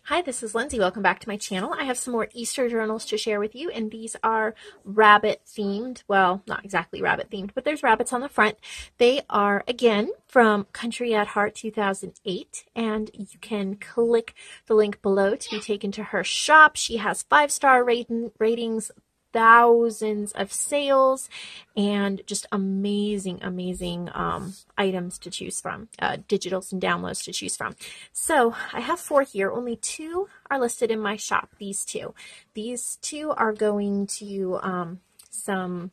Hi, this is Lindsay. Welcome back to my channel. I have some more Easter journals to share with you, and these are rabbit themed. Well, not exactly rabbit themed, but there's rabbits on the front. They are, again, from Country at Heart 2008, and you can click the link below to be taken to her shop. She has 5-star ratings, thousands of sales, and just amazing items to choose from, digitals and downloads to choose from. So I have 4 here. Only 2 are listed in my shop. These two are going to some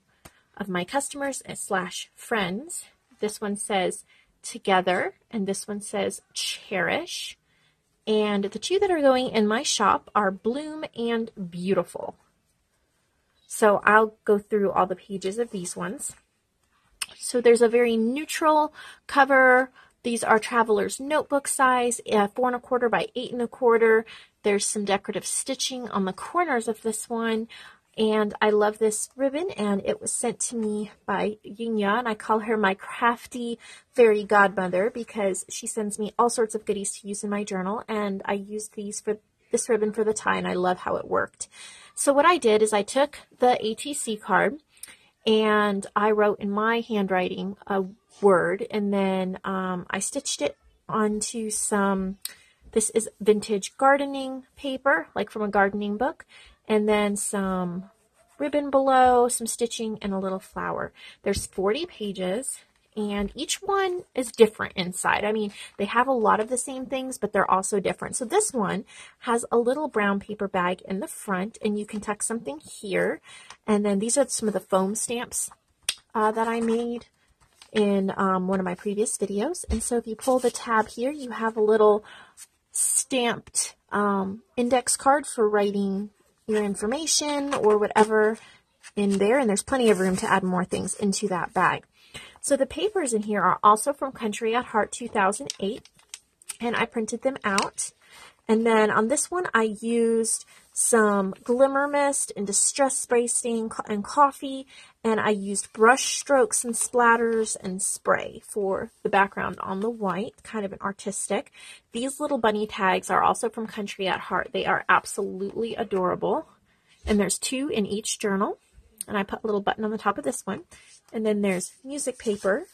of my customers / friends. This one says Together, and this one says Cherish. And the 2 that are going in my shop are Bloom and Beautiful. So I'll go through all the pages of these ones. So there's a very neutral cover. These are Traveler's Notebook size, 4 1/4 by 8 1/4. There's some decorative stitching on the corners of this one. And I love this ribbon, and it was sent to me by Yinya, and I call her my crafty fairy godmother because she sends me all sorts of goodies to use in my journal, and I used this ribbon for the tie, and I love how it worked. So what I did is I took the ATC card and I wrote in my handwriting a word, and then I stitched it onto this is vintage gardening paper, like from a gardening book, and then some ribbon below, some stitching, and a little flower. There's 40 pages. And each one is different inside. I mean, they have a lot of the same things, but they're also different. So this one has a little brown paper bag in the front, and you can tuck something here. And then these are some of the foam stamps that I made in one of my previous videos. And so if you pull the tab here, you have a little stamped index card for writing your information or whatever in there. And there's plenty of room to add more things into that bag. So the papers in here are also from Country at Heart 2008, and I printed them out. And then on this one, I used some Glimmer Mist and Distress Spray Stain and Coffee, and I used brush strokes and splatters and spray for the background on the white, kind of an artistic. These little bunny tags are also from Country at Heart. They are absolutely adorable, and there's 2 in each journal, and I put a little button on the top of this one. And then there's music paper,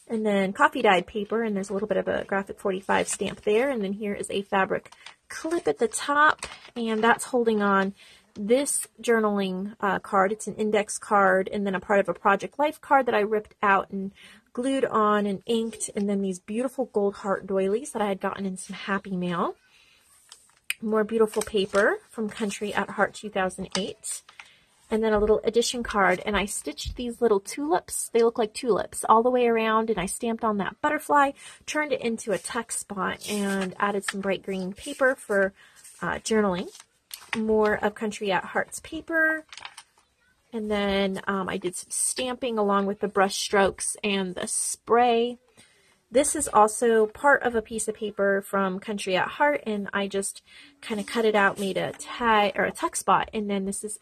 and then coffee dyed paper, and there's a little bit of a graphic 45 stamp there. And then here is a fabric clip at the top, and that's holding on this journaling card. It's an index card, and then a part of a Project Life card that I ripped out and glued on and inked, and then these beautiful gold heart doilies that I had gotten in some Happy Mail. More beautiful paper from Country at Heart 2008. And then a little addition card, and I stitched these little tulips. They look like tulips all the way around, and I stamped on that butterfly, turned it into a tuck spot, and added some bright green paper for journaling. More of Country at Heart's paper. And then I did some stamping along with the brush strokes and the spray. This is also part of a piece of paper from Country at Heart, and I just kind of cut it out, made a tag or a tuck spot, and then this is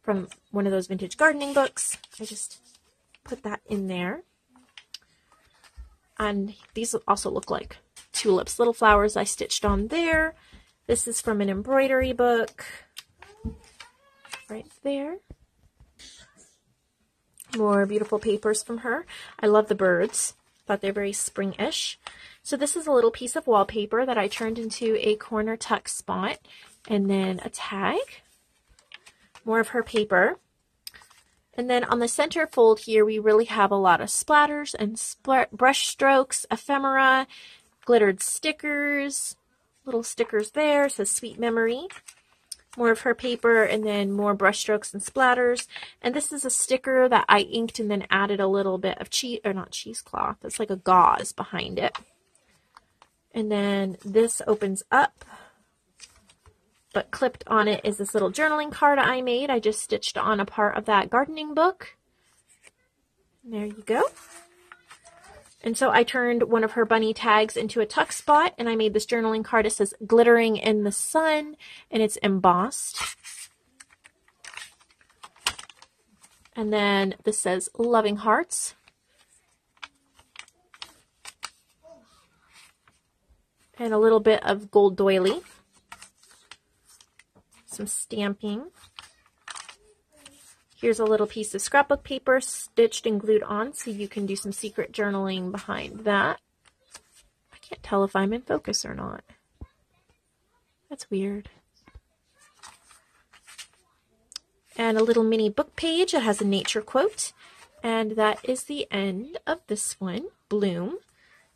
from one of those vintage gardening books. I just put that in there. And these also look like tulips, little flowers I stitched on there. This is from an embroidery book right there. More beautiful papers from her. I love the birds. Thought they're very spring-ish. So this is a little piece of wallpaper that I turned into a corner tuck spot, and then a tag. More of her paper. And then on the center fold here, we really have a lot of splatters and brush strokes, ephemera, glittered stickers, little stickers there. It says Sweet Memory. More of her paper, and then more brush strokes and splatters. And this is a sticker that I inked and then added a little bit of not cheesecloth. It's like a gauze behind it. And then this opens up, but clipped on it is this little journaling card I made. I just stitched on a part of that gardening book. And there you go. And so I turned one of her bunny tags into a tuck spot, and I made this journaling card. It says Glittering in the Sun, and it's embossed. And then this says Loving Hearts. and a little bit of gold doily. Some stamping. Here's a little piece of scrapbook paper stitched and glued on so you can do some secret journaling behind that. I can't tell if I'm in focus or not. That's weird. And a little mini book page. It has a nature quote. And that is the end of this one, Bloom.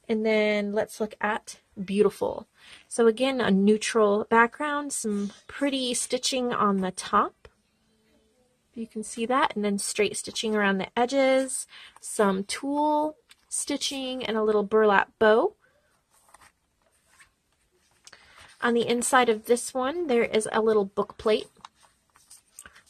And then let's look at Beautiful. So again, a neutral background, some pretty stitching on the top. You can see that, and then straight stitching around the edges, some tulle stitching, and a little burlap bow. On the inside of this one, there is a little book plate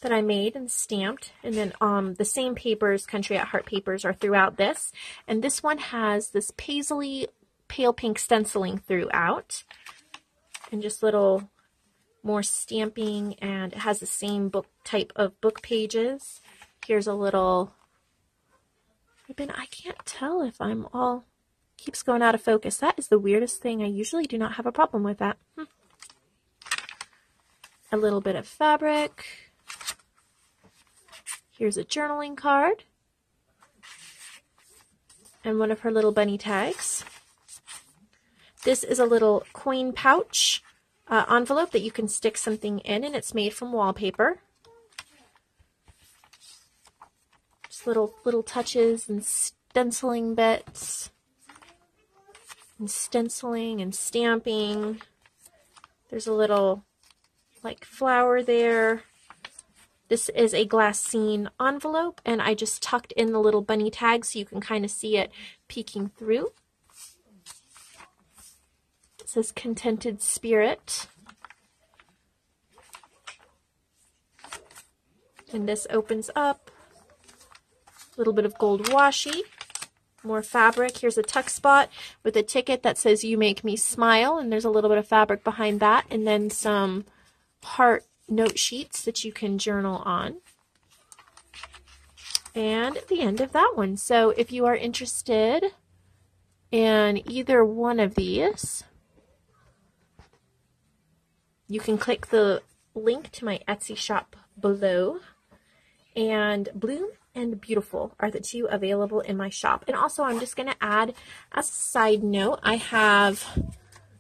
that I made and stamped, and then the same papers, Country at Heart papers, are throughout this, and this one has this paisley pale pink stenciling throughout, and just little more stamping, and it has the same book type of book pages. Here's a little ribbon. I can't tell if I'm all keeps going out of focus. That is the weirdest thing. I usually do not have a problem with that. A little bit of fabric. Here's a journaling card and one of her little bunny tags. This is a little coin pouch envelope that you can stick something in, and it's made from wallpaper. Just little touches and stenciling bits, and stenciling and stamping. There's a little like flower there. This is a Glassine envelope, and I just tucked in the little bunny tag so you can kind of see it peeking through. It says Contented Spirit. And this opens up. A little bit of gold washi. More fabric. Here's a tuck spot with a ticket that says You Make Me Smile, and there's a little bit of fabric behind that, and then some heart note sheets that you can journal on. And the end of that one. So if you are interested in either one of these, you can click the link to my Etsy shop below. And Bloom and Beautiful are the two available in my shop. And also, I'm just going to add, as a side note, I have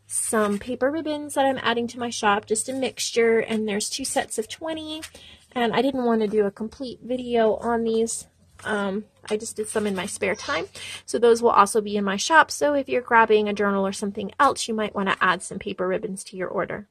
some paper ribbons that I'm adding to my shop, just a mixture, and there's 2 sets of 20, and I didn't want to do a complete video on these. I just did some in my spare time, so those will also be in my shop. So if you're grabbing a journal or something else, you might want to add some paper ribbons to your order.